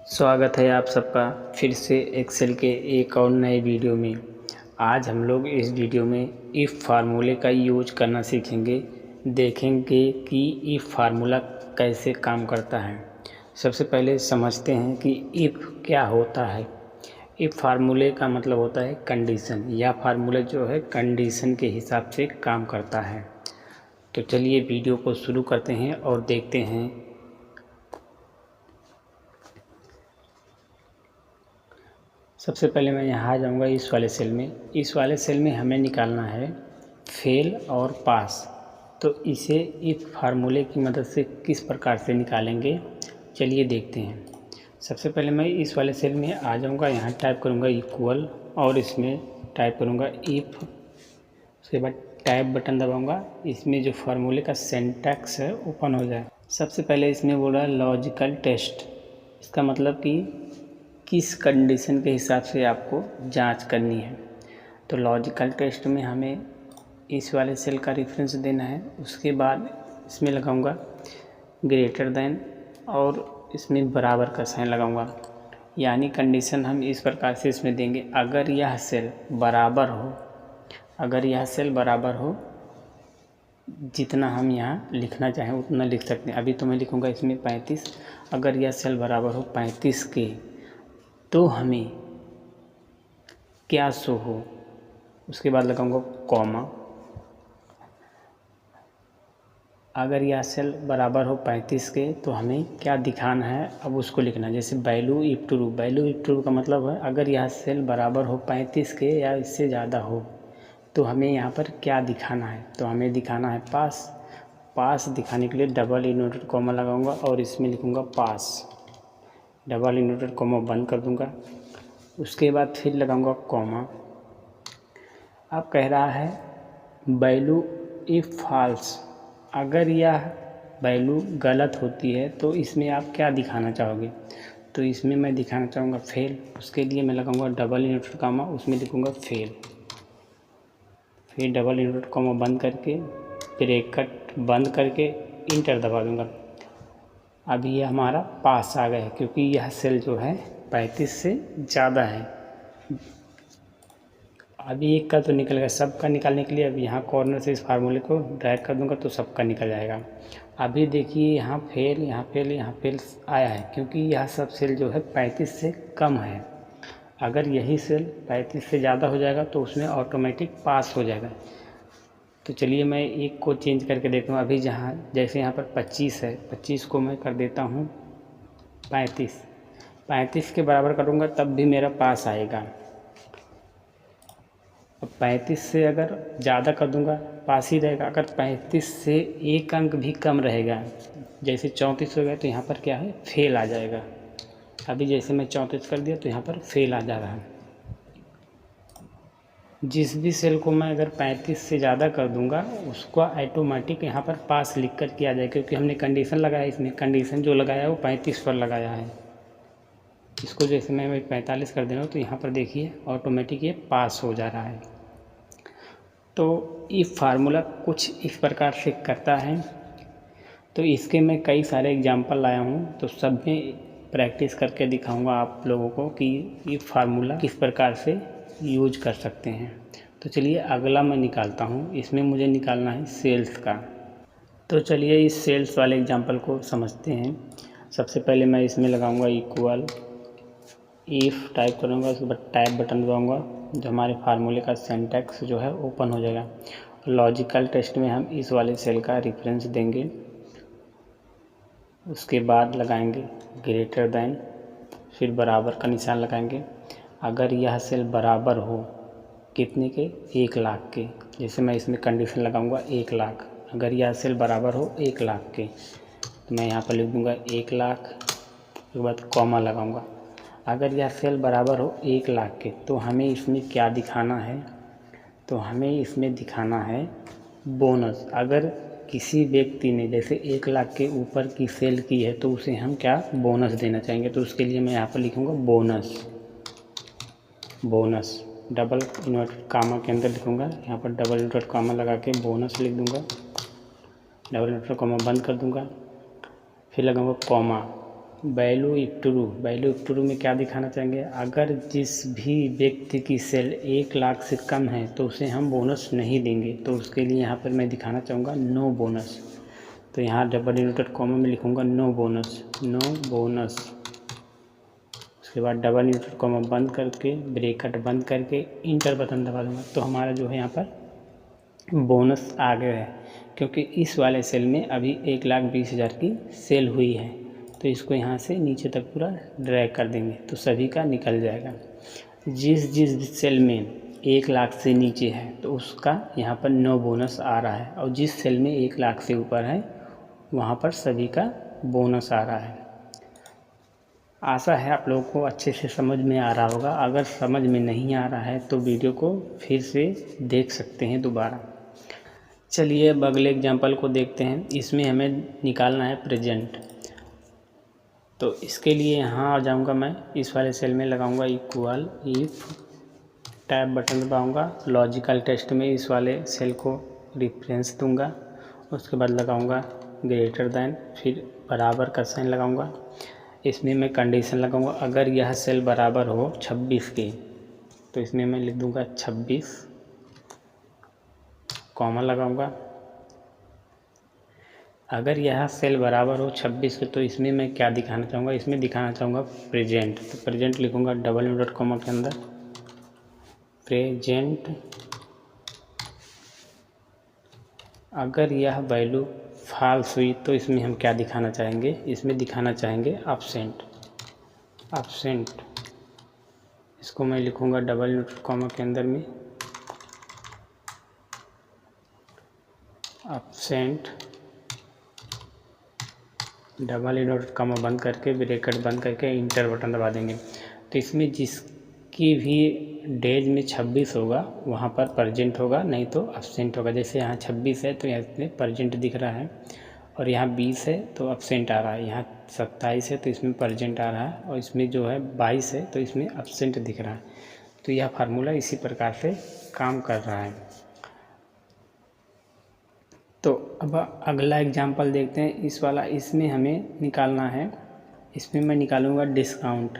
स्वागत है आप सबका फिर से एक्सेल के एक और नए वीडियो में। आज हम लोग इस वीडियो में इफ़ फार्मूले का यूज करना सीखेंगे। देखेंगे कि इफ़ फार्मूला कैसे काम करता है। सबसे पहले समझते हैं कि इफ़ क्या होता है। इफ़ फार्मूले का मतलब होता है कंडीशन। यह फार्मूला जो है कंडीशन के हिसाब से काम करता है। तो चलिए वीडियो को शुरू करते हैं और देखते हैं। सबसे पहले मैं यहाँ आ जाऊँगा इस वाले सेल में। इस वाले सेल में हमें निकालना है फेल और पास। तो इसे इस फार्मूले की मदद से किस प्रकार से निकालेंगे, चलिए देखते हैं। सबसे पहले मैं इस वाले सेल में आ जाऊँगा, यहाँ टाइप करूँगा इक्वल और इसमें टाइप करूँगा इफ़। उसके बाद टैब बटन दबाऊँगा। इसमें जो फार्मूले का सिंटैक्स है ओपन हो जाए। सबसे पहले इसमें बोला लॉजिकल टेस्ट। इसका मतलब कि किस कंडीशन के हिसाब से आपको जांच करनी है। तो लॉजिकल टेस्ट में हमें इस वाले सेल का रेफरेंस देना है। उसके बाद इसमें लगाऊंगा ग्रेटर देन और इसमें बराबर का साइन लगाऊंगा। यानी कंडीशन हम इस प्रकार से इसमें देंगे, अगर यह सेल बराबर हो, अगर यह सेल बराबर हो, जितना हम यहाँ लिखना चाहें उतना लिख सकते हैं। अभी तो मैं लिखूँगा इसमें 35। अगर यह सेल बराबर हो 35 के, तो हमें क्या शो हो, उसके बाद लगाऊंगा कॉमा। अगर यह सेल बराबर हो 35 के, तो हमें क्या दिखाना है, अब उसको लिखना है। जैसे value if true, value if true का मतलब है अगर यह सेल बराबर हो 35 के या इससे ज़्यादा हो, तो हमें यहाँ पर क्या दिखाना है। तो हमें दिखाना है पास। पास दिखाने के लिए डबल इन्वर्टेड कॉमा लगाऊंगा और इसमें लिखूँगा पास। डबल इन्वर्टेड कॉमा बंद कर दूंगा। उसके बाद फिर लगाऊंगा कॉमा। अब कह रहा है वैल्यू इफ फॉल्स, अगर यह वैल्यू गलत होती है तो इसमें आप क्या दिखाना चाहोगे। तो इसमें मैं दिखाना चाहूँगा फेल। उसके लिए मैं लगाऊंगा डबल इन्वर्टेड कॉमा, उसमें लिखूँगा फेल। फिर डबल इन्वर्टेड कॉमा बंद करके ब्रैकेट बंद करके इंटर दबा दूँगा। अभी ये हमारा पास आ गया है, क्योंकि यह सेल जो है 35 से ज़्यादा है। अभी एक का तो निकल गया, सबका निकालने के लिए अब यहाँ कॉर्नर से इस फार्मूले को ड्रैग कर दूंगा तो सबका निकल जाएगा। अभी देखिए यहाँ फेल, यहाँ फेल, यहाँ फेल आया है, क्योंकि यह सब सेल जो है 35 से कम है। अगर यही सेल 35 से ज़्यादा हो जाएगा तो उसमें ऑटोमेटिक पास हो जाएगा। तो चलिए मैं एक को चेंज करके देखता हूँ। अभी जहाँ जैसे यहाँ पर 25 है, 25 को मैं कर देता हूँ 35। 35 के बराबर करूँगा तब भी मेरा पास आएगा। अब 35 से अगर ज़्यादा कर दूँगा पास ही रहेगा। अगर 35 से एक अंक भी कम रहेगा, जैसे 34 हो गया, तो यहाँ पर क्या है, फेल आ जाएगा। अभी जैसे मैं 34 कर दिया तो यहाँ पर फेल आ जा रहा है। जिस भी सेल को मैं अगर 35 से ज़्यादा कर दूंगा उसको ऑटोमेटिक यहाँ पर पास लिख कर के आ जाएगा, क्योंकि हमने कंडीशन लगाया। इसमें कंडीशन जो लगाया है वो 35 पर लगाया है। इसको जैसे मैं 45 कर दे रहा हूँ तो यहाँ पर देखिए ऑटोमेटिक ये पास हो जा रहा है। तो इफ़ फार्मूला कुछ इस प्रकार से करता है। तो इसके मैं कई सारे एग्जाम्पल लाया हूँ, तो सब में प्रैक्टिस करके दिखाऊंगा आप लोगों को कि ये फार्मूला किस प्रकार से यूज कर सकते हैं। तो चलिए अगला मैं निकालता हूँ। इसमें मुझे निकालना है सेल्स का। तो चलिए इस सेल्स वाले एग्जांपल को समझते हैं। सबसे पहले मैं इसमें लगाऊंगा इक्वल, इफ़ टाइप करूँगा, उसके बाद टाइप बटन दबाऊँगा, जो हमारे फार्मूले का सिंटैक्स जो है ओपन हो जाएगा। लॉजिकल टेस्ट में हम इस वाले सेल का रेफरेंस देंगे। उसके बाद लगाएंगे ग्रेटर देन, फिर बराबर का निशान लगाएंगे। अगर यह सेल बराबर हो कितने के, 1 लाख के, जैसे मैं इसमें कंडीशन लगाऊंगा 1 लाख। अगर यह सेल बराबर हो 1 लाख के, तो मैं यहाँ पर लिख दूंगा 1 लाख, उसके बाद कॉमा लगाऊंगा। अगर यह सेल बराबर हो 1 लाख के, तो हमें इसमें क्या दिखाना है, तो हमें इसमें दिखाना है बोनस। अगर किसी व्यक्ति ने जैसे 1 लाख के ऊपर की सेल की है तो उसे हम क्या बोनस देना चाहेंगे। तो उसके लिए मैं यहाँ पर लिखूँगा bonus. Bonus double inverted comma के अंदर लिखूँगा, यहाँ पर डबल इन्वर्टेड कामा लगा के बोनस लिख दूँगा। डबल इन्वर्टेड कामा बंद कर दूँगा, फिर लगाऊँगा कॉमा। वैल्यू इफ ट्रू में क्या दिखाना चाहेंगे, अगर जिस भी व्यक्ति की सेल 1 लाख से कम है तो उसे हम बोनस नहीं देंगे। तो उसके लिए यहाँ पर मैं दिखाना चाहूँगा नो बोनस। तो यहाँ डबल इन्वर्टेड कॉमा में लिखूँगा नो बोनस। उसके बाद डबल इन्वर्टेड कॉमा बंद करके ब्रैकेट बंद करके इंटर बटन दबा दूँगा। तो हमारा जो है यहाँ पर बोनस आ गया है, क्योंकि इस वाले सेल में अभी 1,20,000 की सेल हुई है। तो इसको यहाँ से नीचे तक पूरा ड्रैग कर देंगे तो सभी का निकल जाएगा। जिस सेल में 1 लाख से नीचे है तो उसका यहाँ पर नो बोनस आ रहा है, और जिस सेल में 1 लाख से ऊपर है वहाँ पर सभी का बोनस आ रहा है। आशा है आप लोगों को अच्छे से समझ में आ रहा होगा। अगर समझ में नहीं आ रहा है तो वीडियो को फिर से देख सकते हैं दोबारा। चलिए अब अगले एग्जाम्पल को देखते हैं। इसमें हमें निकालना है प्रेजेंट। तो इसके लिए यहाँ आ जाऊँगा, मैं इस वाले सेल में लगाऊँगा इक्वल, इफ़ टैब बटन दबाऊँगा, लॉजिकल टेस्ट में इस वाले सेल को रेफरेंस दूँगा। उसके बाद लगाऊँगा ग्रेटर दैन, फिर बराबर का साइन लगाऊँगा। इसमें मैं कंडीशन लगाऊँगा, अगर यह सेल बराबर हो 26 के तो इसमें मैं लिख दूँगा 26, कॉमा लगाऊँगा। अगर यह सेल बराबर हो 26 के तो इसमें मैं क्या दिखाना चाहूँगा, इसमें दिखाना चाहूँगा प्रेजेंट। तो प्रेजेंट लिखूँगा डबल इन्वर्टेड कॉमा के अंदर प्रेजेंट। अगर यह वैल्यू फॉल्स हुई तो इसमें हम क्या दिखाना चाहेंगे, इसमें दिखाना चाहेंगे एब्सेंट। इसको मैं लिखूँगा डबल इन्वर्टेड कॉमा के अंदर में एब्सेंट, डबल इन्वर्टेड कॉमा बंद करके ब्रैकेट बंद करके इंटर बटन दबा देंगे। तो इसमें जिसकी भी डेज में 26 होगा वहाँ पर प्रेजेंट होगा, नहीं तो एब्सेंट होगा। जैसे यहाँ 26 है तो यहाँ प्रेजेंट दिख रहा है, और यहाँ 20 है तो एब्सेंट आ रहा है। यहाँ 27 है तो इसमें प्रेजेंट आ रहा है, और इसमें जो है 22 है तो इसमें एब्सेंट दिख रहा है। तो यह फार्मूला इसी प्रकार से काम कर रहा है। तो अब अगला एग्जाम्पल देखते हैं। इस वाला, इसमें हमें निकालना है, इसमें मैं निकालूंगा डिस्काउंट।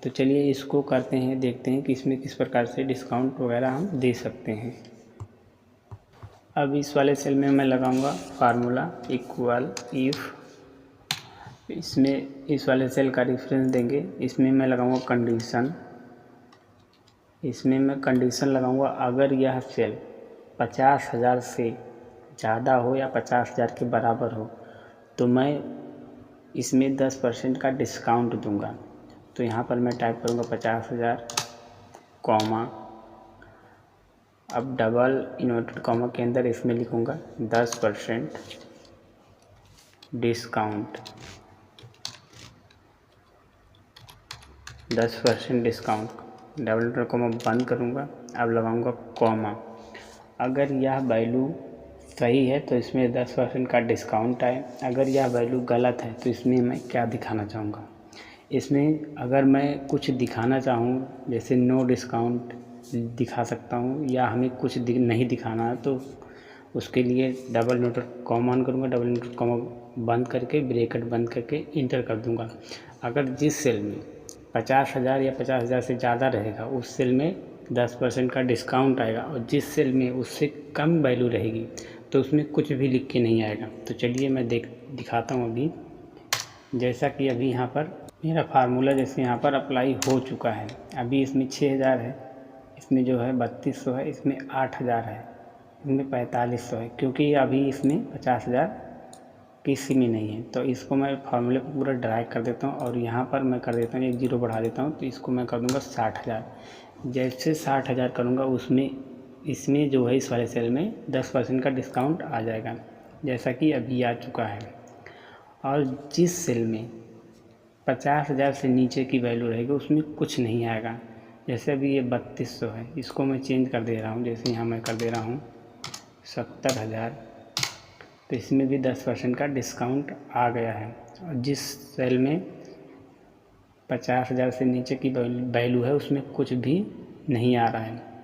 तो चलिए इसको करते हैं, देखते हैं कि इसमें किस प्रकार से डिस्काउंट वगैरह हम दे सकते हैं। अब इस वाले सेल में मैं लगाऊंगा फार्मूला इक्वल इफ़, इसमें इस वाले सेल का रेफरेंस देंगे। इसमें मैं लगाऊंगा कंडीशन, इसमें मैं कंडीशन लगाऊंगा अगर यह सेल 50,000 से ज़्यादा हो या 50,000 के बराबर हो तो मैं इसमें 10% का डिस्काउंट दूंगा। तो यहाँ पर मैं टाइप करूँगा 50,000, कॉमा, अब डबल इन्वर्टेड कॉमा के अंदर इसमें लिखूँगा 10% discount, 10% discount, double inverted comma बंद करूँगा। अब लगाऊँगा कॉमा, अगर यह वैल्यू सही है तो इसमें 10% का डिस्काउंट आए। अगर यह वैल्यू गलत है तो इसमें मैं क्या दिखाना चाहूँगा, इसमें अगर मैं कुछ दिखाना चाहूँ जैसे नो डिस्काउंट दिखा सकता हूँ, या हमें कुछ नहीं दिखाना है तो उसके लिए डबल इन्वर्टेड कॉमा ऑन करूँगा, डबल इन्वर्टेड कॉमा बंद करके ब्रैकेट बंद करके इंटर कर दूँगा। अगर जिस सेल में 50,000 या 50,000 से ज़्यादा रहेगा उस सेल में 10% का डिस्काउंट आएगा, और जिस सेल में उससे कम वैल्यू रहेगी तो उसमें कुछ भी लिख के नहीं आएगा। तो चलिए मैं दिखाता हूँ अभी। जैसा कि अभी यहाँ पर मेरा फार्मूला जैसे यहाँ पर अप्लाई हो चुका है। अभी इसमें 6,000 है, इसमें जो है 3200 है, इसमें 8,000 है, इसमें 4500 है, क्योंकि अभी इसमें 50,000 किसी में नहीं है। तो इसको मैं फार्मूले पर पूरा ड्रैग कर देता हूँ, और यहाँ पर मैं कर देता हूँ 1 0 बढ़ा देता हूँ। तो इसको मैं कर दूँगा 60,000। जैसे 60,000 करूँगा उसमें इसमें जो है इस वाले सेल में 10% का डिस्काउंट आ जाएगा, जैसा कि अभी आ चुका है। और जिस सेल में 50,000 से नीचे की वैल्यू रहेगी उसमें कुछ नहीं आएगा। जैसे अभी ये 3200 है, इसको मैं चेंज कर दे रहा हूँ। जैसे यहाँ मैं कर दे रहा हूँ 70,000, तो इसमें भी 10% का डिस्काउंट आ गया है। और जिस सेल में 50,000 से नीचे की वैल्यू है उसमें कुछ भी नहीं आ रहा है।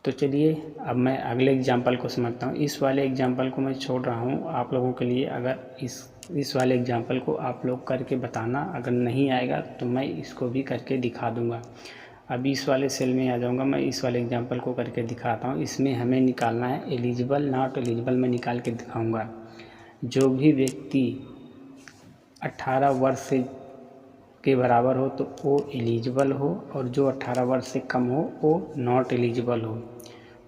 तो चलिए अब मैं अगले एग्जाम्पल को समझता हूँ। इस वाले एग्जाम्पल को मैं छोड़ रहा हूँ आप लोगों के लिए। अगर इस इस वाले एग्जाम्पल को आप लोग करके बताना, अगर नहीं आएगा तो मैं इसको भी करके दिखा दूँगा। अभी इस वाले सेल में आ जाऊँगा, मैं इस वाले एग्जाम्पल को करके दिखाता हूँ। इसमें हमें निकालना है एलिजिबल नॉट एलिजिबल, मैं निकाल के दिखाऊँगा। जो भी व्यक्ति 18 वर्ष से के बराबर हो तो वो एलिजिबल हो, और जो 18 वर्ष से कम हो वो नॉट एलिजिबल हो।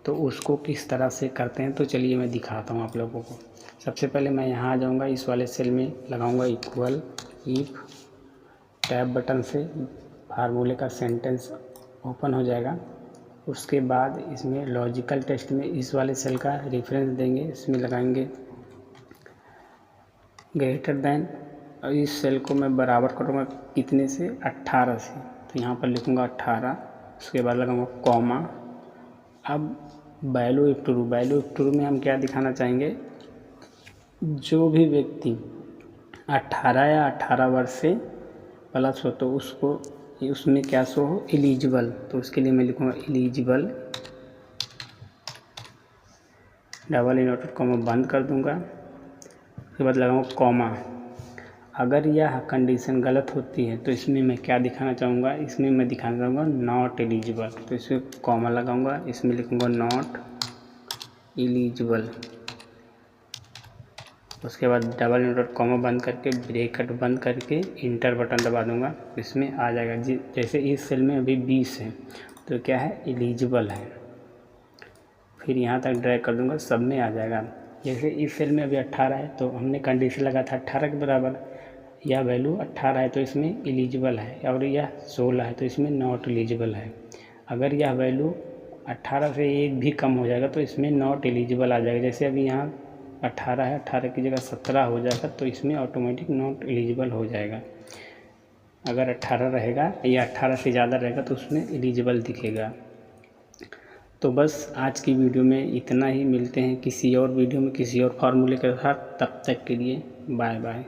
तो उसको किस तरह से करते हैं तो चलिए मैं दिखाता हूँ आप लोगों को। सबसे पहले मैं यहाँ आ जाऊँगा, इस वाले सेल में लगाऊँगा इक्वल, इफ टैब बटन से फार्मूले का सेंटेंस ओपन हो जाएगा। उसके बाद इसमें लॉजिकल टेस्ट में इस वाले सेल का रेफरेंस देंगे, इसमें लगाएंगे ग्रेटर देन, और इस सेल को मैं बराबर करूँगा कितने से, 18 से। तो यहाँ पर लिखूँगा 18, उसके बाद लगाऊँगा कॉमा। अब वैल्यू इफ ट्रू में हम क्या दिखाना चाहेंगे, जो भी व्यक्ति 18 या 18 वर्ष से प्लस हो तो उसको उसमें क्या शो हो, एलिजिबल। तो उसके लिए मैं लिखूँगा एलिजिबल, डबल इन्वर्टेड कॉमा बंद कर दूँगा। उसके बाद लगाऊँगा कॉमा। अगर यह कंडीशन गलत होती है तो इसमें मैं क्या दिखाना चाहूँगा, इसमें मैं दिखाना चाहूँगा नॉट एलिजिबल। तो इसमें कॉमा लगाऊँगा, इसमें लिखूँगा नॉट एलिजिबल। उसके बाद डबल इन्वर्टेड कॉमा बंद करके, ब्रैकेट बंद करके इंटर बटन दबा दूँगा, इसमें आ जाएगा। जैसे इस सेल में अभी 20 है तो क्या है, एलिजिबल है। फिर यहाँ तक ड्रैग कर दूँगा, सब में आ जाएगा। जैसे इस सेल में अभी 18 है तो हमने कंडीशन लगा था 18 के बराबर, यह वैल्यू 18 है तो इसमें एलिजिबल है, और यह 16 है तो इसमें नॉट एलिजिबल है। अगर यह वैल्यू 18 से एक भी कम हो जाएगा तो इसमें नॉट एलिजिबल आ जाएगा। जैसे अभी यहाँ 18 है, 18 की जगह 17 हो जाएगा तो इसमें ऑटोमेटिक नॉट एलिजिबल हो जाएगा। अगर 18 रहेगा या 18 से ज़्यादा रहेगा तो उसमें एलिजिबल दिखेगा। तो बस आज की वीडियो में इतना ही, मिलते हैं किसी और वीडियो में किसी और फार्मूले के साथ। तब तक के लिए बाय बाय।